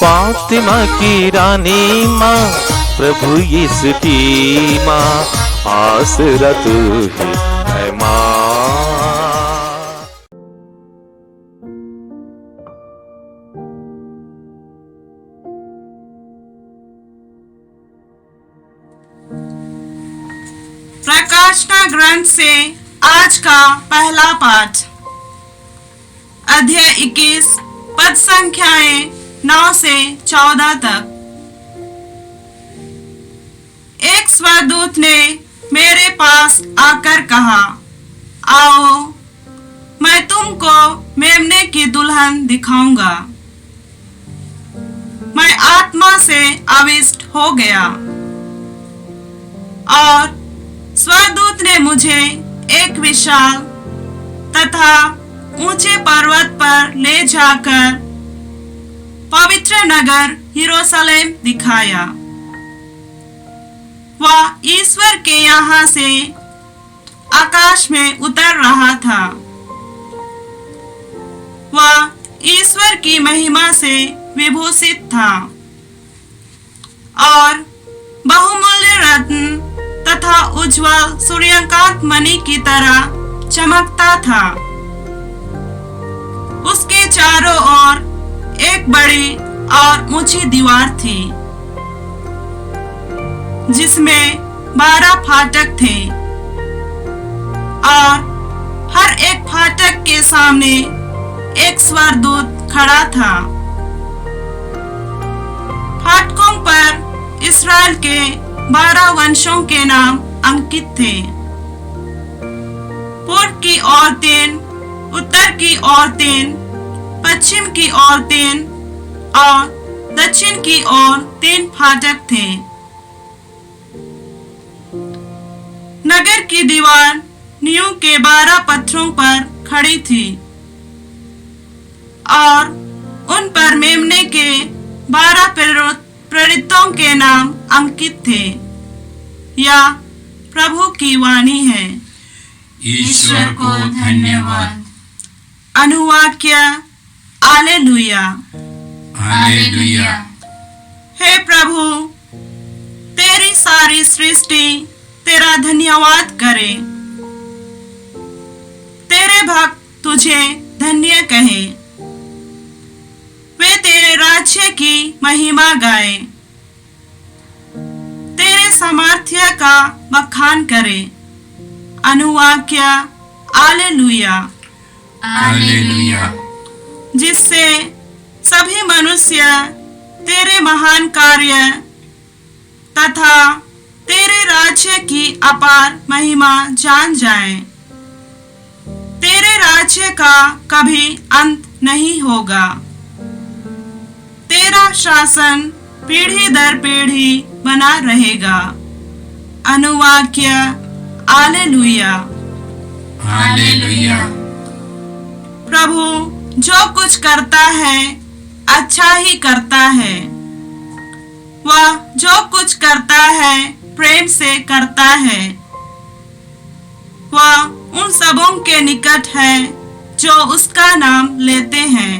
फातिमा की रानी माँ, प्रभु यीशु की माँ, आसरा तू ही है माँ। प्रकाशना ग्रंथ से आज का पहला पाठ, अध्याय 21, पद संख्याएं 9 से 14 तक। एक स्वरदूत ने मेरे पास आकर कहा, आओ, मैं तुमको मेमने की दुल्हन दिखाऊंगा। मैं आत्मा से आविष्ट हो गया और स्वरदूत ने मुझे एक विशाल तथा ऊंचे पर्वत पर ले जाकर पवित्र नगर यरूशलेम दिखाया। वह ईश्वर के यहाँ से आकाश में उतर रहा था। वह ईश्वर की महिमा से विभूषित था और बहुमूल्य रत्न तथा उज्ज्वल सूर्यकांत मणि की तरह चमकता था। उसके चारों ओर एक बड़ी और ऊंची दीवार थी, जिसमें 12 फाटक थे और हर एक फाटक के सामने एक स्वरदूत खड़ा था। फाटकों पर इस्राएल के 12 वंशों के नाम अंकित थे। पूर्व की ओर 3, उत्तर की ओर 3, पश्चिम की ओर 3 और दक्षिण की ओर 3 फाटक थे। नगर की दीवार नींव के 12 पत्थरों पर खड़ी थी और उन पर मेमने के 12 प्रेरितों के नाम अंकित थे। यह प्रभु की वाणी है। ईश्वर को धन्यवाद। अनुवाक्य हालेलुया। हालेलुया। हे प्रभु, तेरी सारी सृष्टि तेरा धन्यवाद करे। तेरे भक्त तुझे धन्य कहे। वे तेरे राज्य की महिमा गाए, तेरे सामर्थ्य का बखान करे। अनुवाक्य हालेलुया। हालेलुया। जिससे सभी मनुष्य तेरे महान कार्य तथा तेरे राज्य की अपार महिमा जान जाएं। तेरे राज्य का कभी अंत नहीं होगा। तेरा शासन पीढ़ी दर पीढ़ी बना रहेगा। अनुवाक्य हालेलुया। हालेलुया। प्रभु जो कुछ करता है अच्छा ही करता है। वह जो कुछ करता है प्रेम से करता है। वह उन सबों के निकट है जो उसका नाम लेते हैं,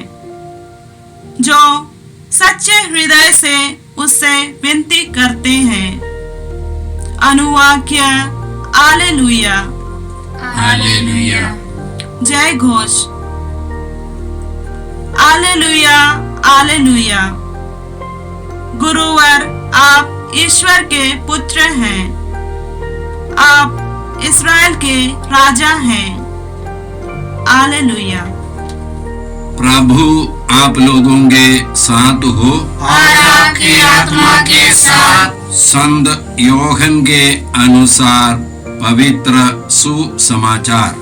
जो सच्चे हृदय से उससे विनती करते हैं। अनुवाक्य हालेलुया। हालेलुया। जय घोष। हालेलुया। हालेलुया। गुरुवर, आप ईश्वर के पुत्र हैं। आप इस्राएल के राजा हैं। हालेलुया। प्रभु आप लोगों के साथ हो और आपकी आत्मा के साथ। संत योहन के अनुसार पवित्र सुसमाचार।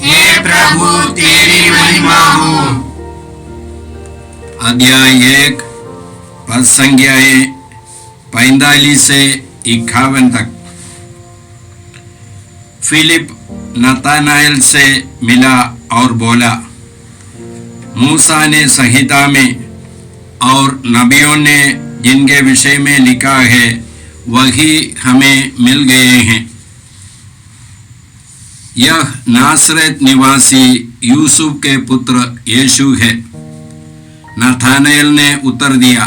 हे प्रभु, तेरी महिमा हो। अध्याय 1, पद संख्याएं 45 से 51 तक। फिलिप नतानाएल से मिला और बोला, मूसा ने संहिता में और नबियों ने जिनके विषय में लिखा है वही हमें मिल गए हैं। यह नासरत निवासी यूसुफ के पुत्र यीशु है। नथानेल ने उत्तर दिया,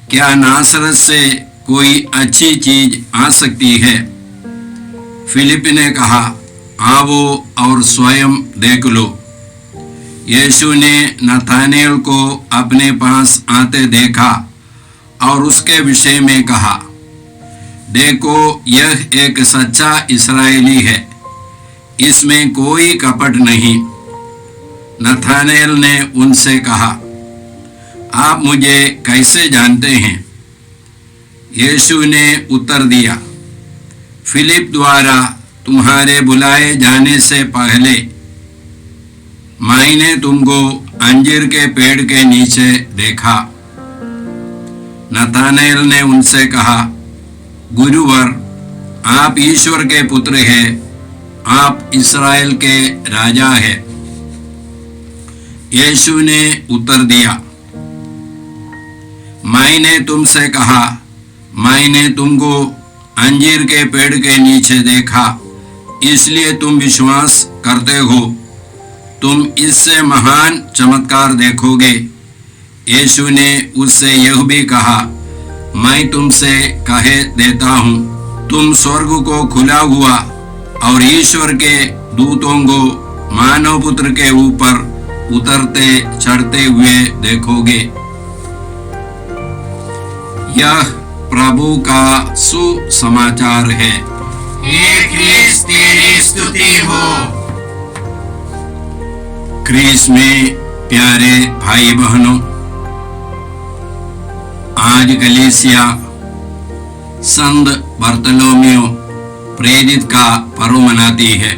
क्या नासरत से कोई अच्छी चीज आ सकती है? फिलिप ने कहा, आओ और स्वयं देख लो। यीशु ने नथानेल को अपने पास आते देखा और उसके विषय में कहा, देखो, यह एक सच्चा इस्राएली है, इसमें कोई कपट नहीं। नथानेल ने उनसे कहा, आप मुझे कैसे जानते हैं? यीशु ने उत्तर दिया, फिलिप द्वारा तुम्हारे बुलाए जाने से पहले मैंने तुमको अंजीर के पेड़ के नीचे देखा। नथानेल ने उनसे कहा, गुरुवर, आप ईश्वर के पुत्र हैं, आप इस्राएल के राजा हैं। यीशु ने उत्तर दिया, मैंने तुमसे कहा, मैंने तुमको अंजीर के पेड़ के नीचे देखा, इसलिए तुम विश्वास करते हो। तुम इससे महान चमत्कार देखोगे। यीशु ने उससे यह भी कहा, मैं तुमसे कहे देता हूँ, तुम स्वर्ग को खुला हुआ और ईश्वर के दूतों को मानव पुत्र के ऊपर उतरते चढ़ते हुए देखोगे। यह प्रभु का सुसमाचार है। हे क्रिस्त, तेरी स्तुति हो। क्रिस्त में प्यारे भाई बहनों, आज कलीसिया संत बर्तलोमेव प्रेरित का पर्व मनाती है।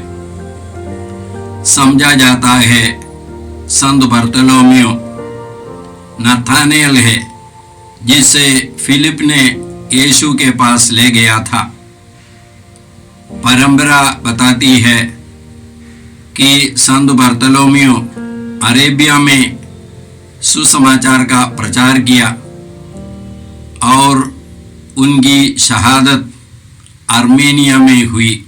समझा जाता है संत बर्तलोमेव नथानेल है, जिसे फिलिप ने यीशु के पास ले गया था। परंपरा बताती है कि संत बर्तलोमेव अरेबिया में सुसमाचार का प्रचार किया और उनकी शहादत आर्मेनिया में हुई।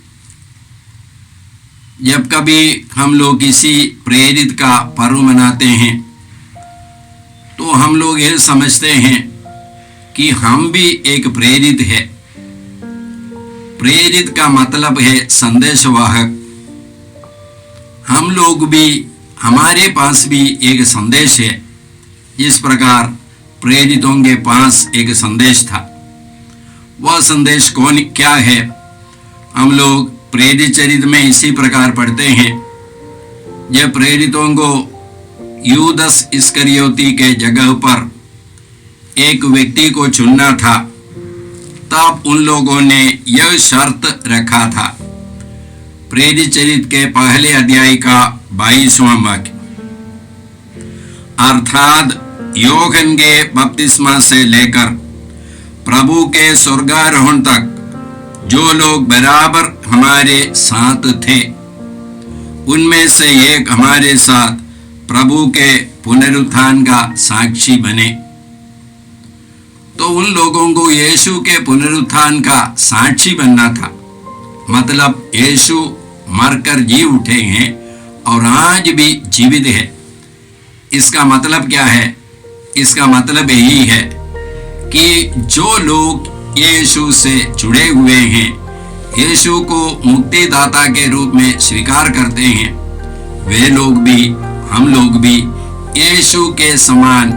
जब कभी हम लोग किसी प्रेरित का पर्व मनाते हैं तो हम लोग ये समझते हैं कि हम भी एक प्रेरित है। प्रेरित का मतलब है संदेशवाहक। हम लोग भी, हमारे पास भी एक संदेश है। इस प्रकार प्रेरितों के पास एक संदेश था। वह संदेश क्या है? हम लोग प्रेरित चरित्र में इसी प्रकार पढ़ते हैं। जब प्रेरितों को यूदस इस्करियोती के जगह पर एक व्यक्ति को चुनना था, तब उन लोगों ने यह शर्त रखा था। प्रेरित चरित्र के पहले अध्याय का 22वां वाक्य, अर्थात यूहन्ना के बपतिस्मा से लेकर प्रभु के स्वर्गारोहण तक जो लोग बराबर हमारे साथ थे, उनमें से एक हमारे साथ प्रभु के पुनरुत्थान का साक्षी बने। तो उन लोगों को यीशु के पुनरुत्थान का साक्षी बनना था। मतलब यीशु मरकर जी उठे हैं और आज भी जीवित है। इसका मतलब क्या है? इसका मतलब यही है कि जो लोग यीशु से जुड़े हुए हैं, यीशु को मुक्तिदाता के रूप में स्वीकार करते हैं, वे लोग भी, हम लोग भी यीशु के समान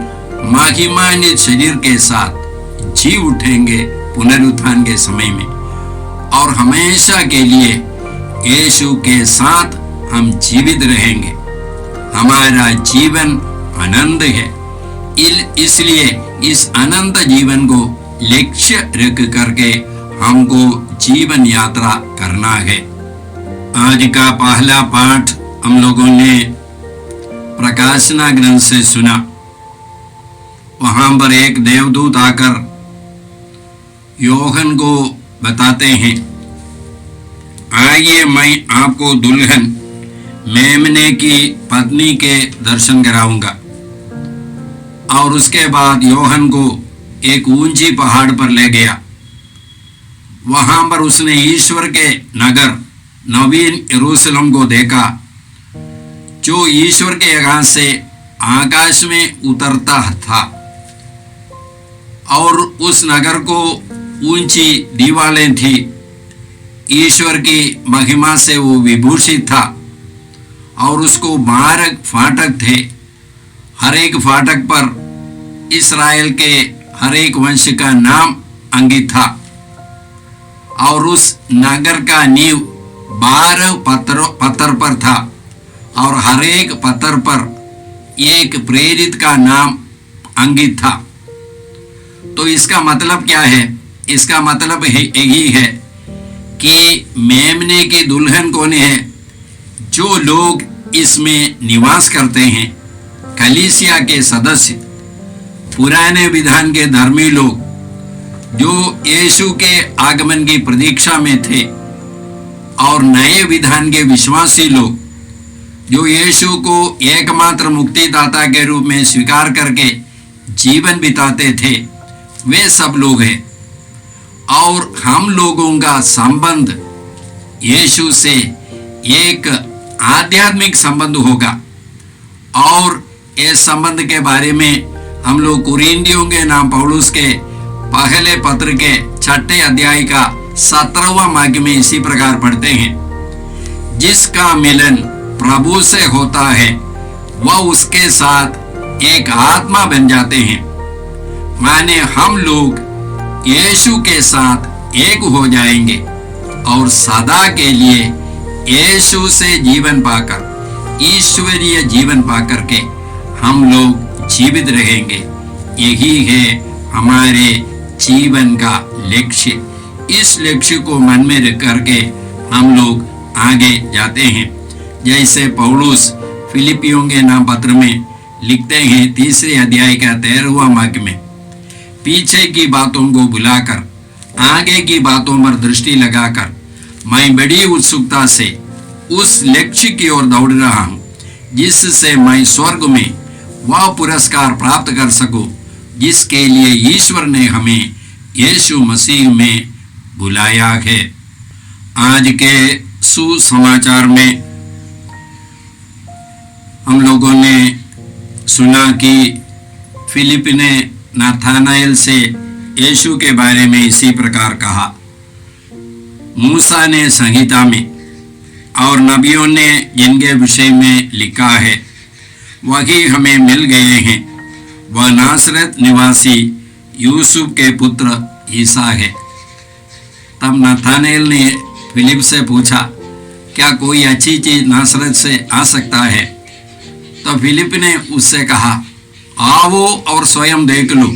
महिमान्वित शरीर के साथ जी उठेंगे पुनरुत्थान के समय में, और हमेशा के लिए यीशु के साथ हम जीवित रहेंगे। हमारा जीवन अनंत है, इसलिए इस अनंत जीवन को लक्ष्य रख करके हमको जीवन यात्रा करना है। आज का पहला पाठ हम लोगों ने प्रकाशना ग्रंथ से सुना। वहां पर एक देवदूत आकर यूहन्ना को बताते हैं, आइए मैं आपको दुल्हन मेमने की पत्नी के दर्शन कराऊंगा। और उसके बाद यूहन्ना को एक ऊंची पहाड़ पर ले गया। वहां पर उसने ईश्वर के नगर नवीन यरूशलेम को देखा, जो ईश्वर के यहाँ से आकाश में उतरता था। और उस नगर को ऊंची दीवारें थी। ईश्वर की महिमा से वो विभूषित था और उसको 12 फाटक थे। हर एक फाटक पर इस्राएल के हर एक वंश का नाम अंकित था और उस नगर का नींव 12 पत्थर पर था और हर एक पत्थर पर एक प्रेरित का नाम अंकित था। तो इसका मतलब क्या है? इसका मतलब यही है कि मेमने की दुल्हन कौन है? जो लोग इसमें निवास करते हैं, कलीसिया के सदस्य, पुराने विधान के धर्मी लोग, जो यीशु के आगमन की प्रतीक्षा में थे, और नए विधान के विश्वासी लोग, जो यीशु को एकमात्र मुक्तिदाता के रूप में स्वीकार करके जीवन बिताते थे, वे सब लोग हैं। और हम लोगों का संबंध यीशु से एक आध्यात्मिक संबंध होगा। और इस संबंध के बारे में हम लोग कुरिन्थियों के नाम पौलुस के पहले पत्र के 6 अध्याय का 17वां वाक्य में इसी प्रकार पढ़ते हैं, जिसका मिलन प्रभु से होता है वह उसके साथ एक आत्मा बन जाते हैं। माने हम लोग यीशु के साथ एक हो जाएंगे और सदा के लिए यीशु से जीवन पाकर, ईश्वरीय जीवन पाकर के हम लोग जीवित रहेंगे। यही है हमारे जीवन का लक्ष्य। इस लक्ष्य को मन में रख करके हम लोग आगे जाते हैं। जैसे पौलुस फिलिपियों के नाम पत्र में लिखते हैं 3 अध्याय का 13वां वाक्य में, पीछे की बातों को भुलाकर आगे की बातों पर दृष्टि लगाकर मैं बड़ी उत्सुकता से उस लक्ष्य की ओर दौड़ रहा हूं, जिससे मैं स्वर्ग में वह पुरस्कार प्राप्त कर सकूं जिसके लिए ईश्वर ने हमें यीशु मसीह में बुलाया है। आज के सुसमाचार में हम लोगों ने सुना कि फिलिप ने नाथानाएल से यीशु के बारे में इसी प्रकार कहा। मूसा ने संहिता में और नबियों ने जिनके विषय में लिखा है वही हमें मिल गए हैं। वह नासरत निवासी यूसुफ के पुत्र ईसा है। तब नाथानेल ने फिलिप से पूछा, क्या कोई अच्छी चीज नासरत से आ सकता है? तो फिलिप ने उससे कहा, आओ और स्वयं देख लो,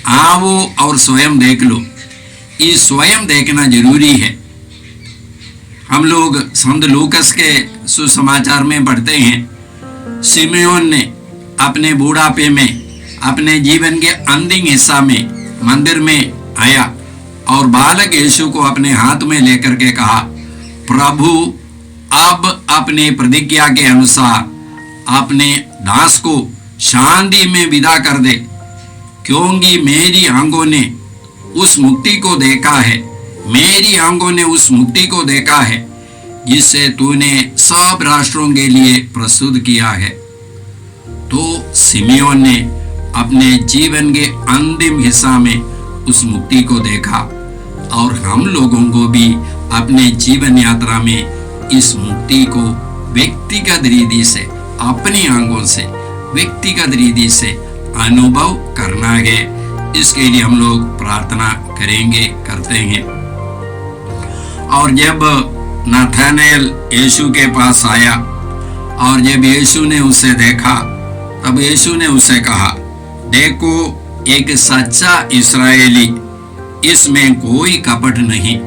आओ और स्वयं देख लो। ये स्वयं देखना जरूरी है। हम लोग संत लूकस के सुसमाचार में पढ़ते हैं, सिमेओन ने अपने बुढ़ापे में अपने जीवन के अंतिम हिस्सा में मंदिर में आया और बालक यीशु को अपने हाथ में लेकर के कहा, प्रभु अब अपने प्रतिज्ञा के अनुसार अपने दास को शांति में विदा कर दे, क्योंकि मेरी आंखों ने उस मुक्ति को देखा है, मेरी आंखों ने उस मुक्ति को देखा है जिससे तूने सब राष्ट्रों के लिए प्रस्तुत किया है। तो सिमियोन ने अपने जीवन के अंतिम हिस्सा में उस मुक्ति को देखा और हम लोगों को भी अपने जीवन यात्रा में इस मुक्ति को व्यक्तिगत रीति से, अपनी आंखों से व्यक्तिगत रीति से अनुभव करना है। इसके लिए हम लोग प्रार्थना करेंगे, करते हैं। और जब नाथानेल यीशु के पास आया और जब यीशु ने उसे देखा, तब यीशु ने उसे कहा, देखो एक सच्चा इस्राएली, इसमें कोई कपट नहीं।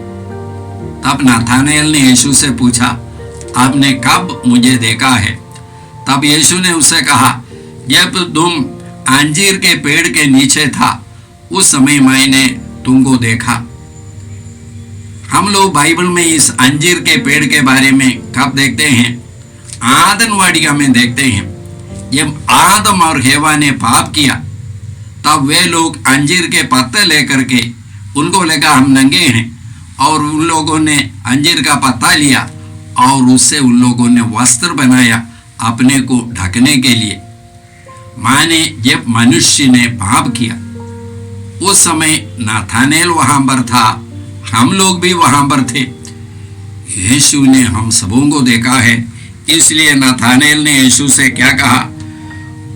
तब नाथानेल ने यीशु से पूछा, आपने कब मुझे देखा है? तब यीशु ने उसे कहा, जब तुम अंजीर के पेड़ के नीचे था उस समय मैंने तुमको देखा। हम लोग बाइबल में इस अंजीर के पेड़ के बारे में कब देखते हैं? आदम वाटिका में देखते हैं। जब आदम और हेवा ने पाप किया तब वे लोग अंजीर के पत्ते लेकर के, उनको लगा हम नंगे हैं, और उन लोगों ने अंजीर का पत्ता लिया और उससे उन लोगों ने वस्त्र बनाया अपने को ढकने के लिए। माने जब मनुष्य ने पाप किया उस समय नाथानेल वहां पर था, हम लोग भी वहां पर थे। यीशु ने हम सबों को देखा है, इसलिए नाथानेल ने यीशु से क्या कहा?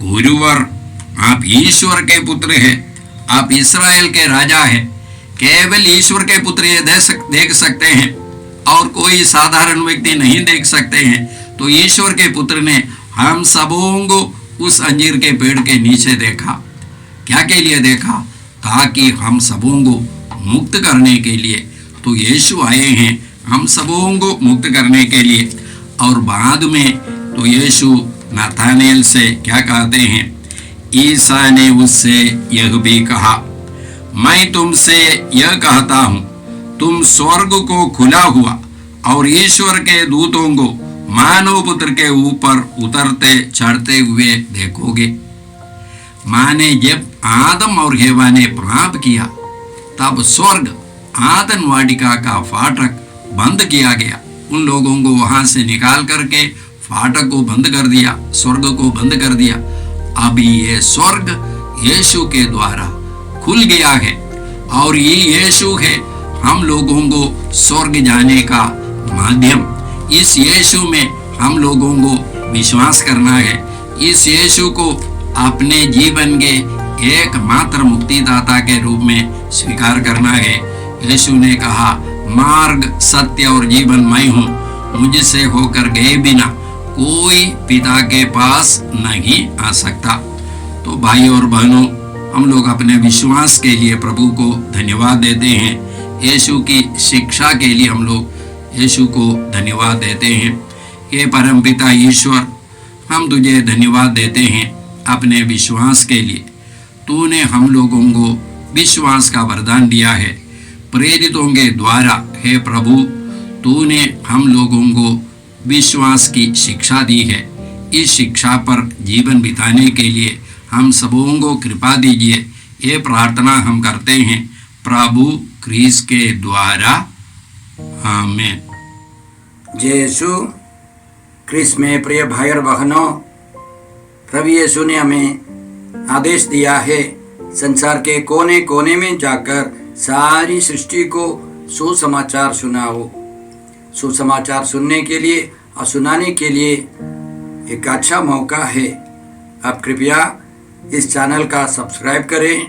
गुरुवर, आप ईश्वर के पुत्र हैं, आप इस्राएल के राजा हैं। केवल ईश्वर के पुत्र ये देख सकते हैं और कोई साधारण व्यक्ति नहीं देख सकते हैं। तो ईश्वर के पुत्र ने हम सबों को उस अंजीर के पेड़ के नीचे देखा। क्या के लिए देखा? ताकि हम सबों को मुक्त करने के लिए। तो यीशु आए हैं हम सबों को मुक्त करने के लिए। और बाद में तो यीशु नाथानेल से क्या कहते हैं? ईसा ने उससे यह भी कहा, मैं तुमसे यह कहता हूं, तुम स्वर्ग को खुला हुआ और ईश्वर के दूतों को मानव पुत्र के ऊपर उतरते चढ़ते हुए देखोगे। माने जब आदम और हेवा ने पाप किया तब स्वर्ग आदन वाटिका का फाटक बंद किया गया। उन लोगों को वहां से निकाल करके फाटक को बंद कर दिया, स्वर्ग को बंद कर दिया। अभी ये स्वर्ग यीशु के द्वारा खुल गया है और ये यीशु है हम लोगों को स्वर्ग जाने का माध्यम। इस यीशु में हम लोगों को विश्वास करना है, इस यीशु को अपने जीवन के एकमात्र मुक्तिदाता के रूप में स्वीकार करना है। यीशु ने कहा, मार्ग, सत्य और जीवन मैं हूँ, मुझसे होकर गए बिना कोई पिता के पास नहीं आ सकता। तो भाई और बहनों, हम लोग अपने विश्वास के लिए प्रभु को धन्यवाद देते हैं। यीशु की शिक्षा के लिए हम लोग यीशु को धन्यवाद देते हैं। हे परमपिता ईश्वर, हम तुझे धन्यवाद देते हैं अपने विश्वास के लिए। तूने हम लोगों को विश्वास का वरदान दिया है प्रेरितों के द्वारा। हे प्रभु, तूने हम लोगों को विश्वास की शिक्षा दी है। इस शिक्षा पर जीवन बिताने के लिए हम सबों को कृपा दीजिए। ये प्रार्थना हम करते हैं प्रभु क्रिस्त के द्वारा, आमीन। जय यीशु क्रिस्त में प्रिय भाई और बहनों, प्रभु यीशु ने हमें आदेश दिया है संसार के कोने कोने में जाकर सारी सृष्टि को सुसमाचार सुनाओ। सुसमाचार सुनने के लिए और सुनाने के लिए एक अच्छा मौका है। आप कृपया इस चैनल का सब्सक्राइब करें,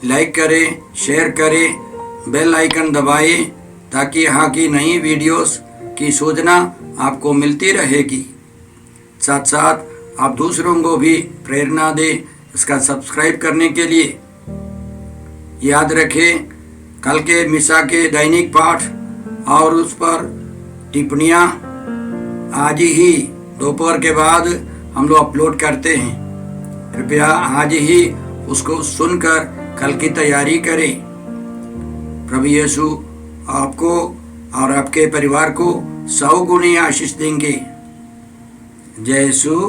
लाइक करें, शेयर करें, बेल आइकन दबाएं ताकि यहाँ की नई वीडियोस की सूचना आपको मिलती रहेगी। साथ साथ आप दूसरों को भी प्रेरणा दें इसका सब्सक्राइब करने के लिए। याद रखें, कल के मिसा के दैनिक पाठ और उस पर टिप्पणियाँ आज ही दोपहर के बाद हम लोग अपलोड करते हैं। कृपया आज ही उसको सुनकर कल की तैयारी करें। प्रभु यीशु आपको और आपके परिवार को 100 गुनी आशीष देंगे। जय यीशु।